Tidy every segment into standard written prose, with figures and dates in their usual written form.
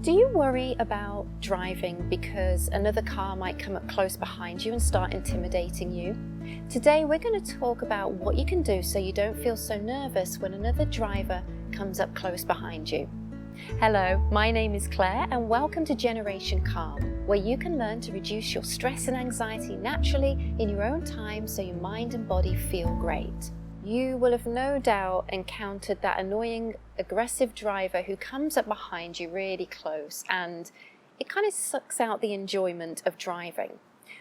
Do you worry about driving because another car might come up close behind you and start intimidating you? Today we're going to talk about what you can do so you don't feel so nervous when another driver comes up close behind you. Hello, my name is Claire and welcome to Generation Calm, where you can learn to reduce your stress and anxiety naturally in your own time so your mind and body feel great. You will have no doubt encountered that annoying, aggressive driver who comes up behind you really close, and it kind of sucks out the enjoyment of driving.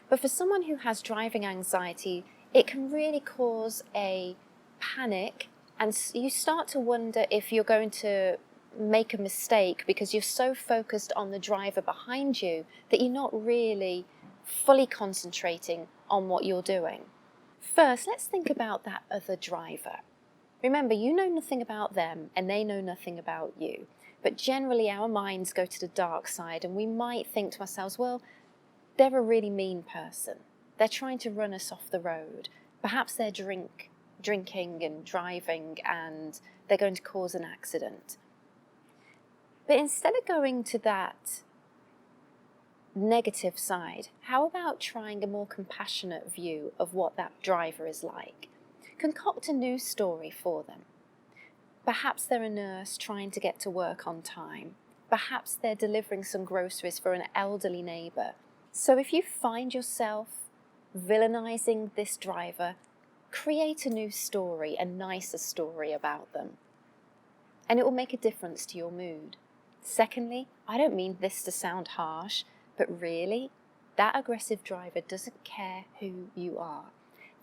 But for someone who has driving anxiety, it can really cause a panic, and you start to wonder if you're going to make a mistake because you're so focused on the driver behind you that you're not really fully concentrating on what you're doing. First, let's think about that other driver. Remember, you know nothing about them and they know nothing about you. But generally our minds go to the dark side and we might think to ourselves, well, they're a really mean person. They're trying to run us off the road. Perhaps they're drinking and driving and they're going to cause an accident. But instead of going to that negative side, how about trying a more compassionate view of what that driver is like? Concoct a new story for them. Perhaps they're a nurse trying to get to work on time. Perhaps they're delivering some groceries for an elderly neighbour. So if you find yourself villainizing this driver, create a new story, a nicer story about them, and it will make a difference to your mood. Secondly, I don't mean this to sound harsh, but really, that aggressive driver doesn't care who you are.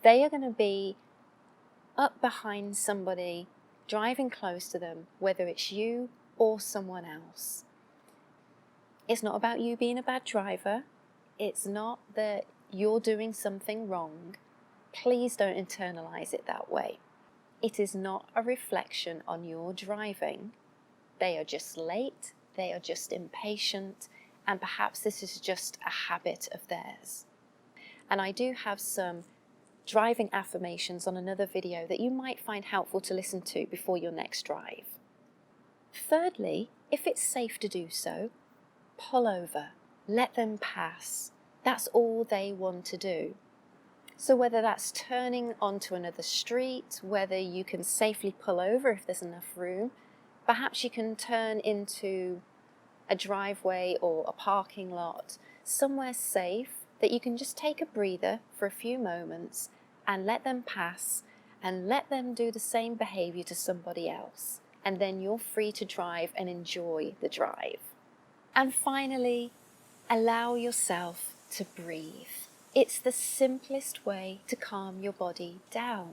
They are going to be up behind somebody, driving close to them, whether it's you or someone else. It's not about you being a bad driver. It's not that you're doing something wrong. Please don't internalize it that way. It is not a reflection on your driving. They are just late, they are just impatient, and perhaps this is just a habit of theirs. And I do have some driving affirmations on another video that you might find helpful to listen to before your next drive. Thirdly, if it's safe to do so, pull over, let them pass. That's all they want to do. So whether that's turning onto another street, whether you can safely pull over if there's enough room, perhaps you can turn into a driveway or a parking lot, somewhere safe that you can just take a breather for a few moments and let them pass and let them do the same behavior to somebody else. And then you're free to drive and enjoy the drive. And finally, allow yourself to breathe. It's the simplest way to calm your body down.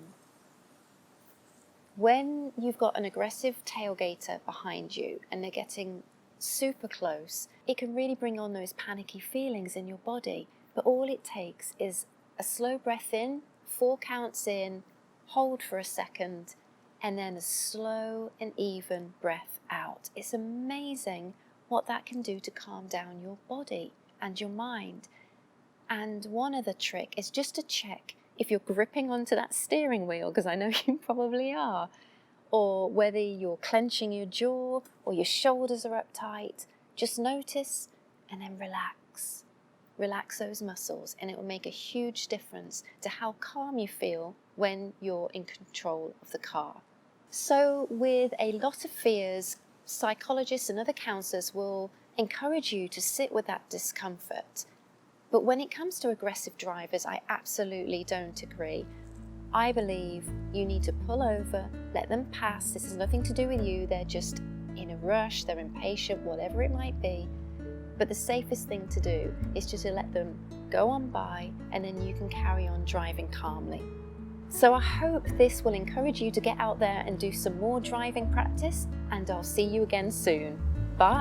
When you've got an aggressive tailgater behind you and they're getting super close, it can really bring on those panicky feelings in your body. But all it takes is a slow breath in, 4 counts in, hold for a second, and then a slow and even breath out. It's amazing what that can do to calm down your body and your mind. And one other trick is just to check if you're gripping onto that steering wheel, because I know you probably are, or whether you're clenching your jaw or your shoulders are uptight. Just notice and then relax. Relax those muscles and it will make a huge difference to how calm you feel when you're in control of the car. So with a lot of fears, psychologists and other counsellors will encourage you to sit with that discomfort. But when it comes to aggressive drivers, I absolutely don't agree. I believe you need to pull over, let them pass. This has nothing to do with you. They're just in a rush, they're impatient, whatever it might be. But the safest thing to do is just to let them go on by and then you can carry on driving calmly. So I hope this will encourage you to get out there and do some more driving practice, and I'll see you again soon. Bye.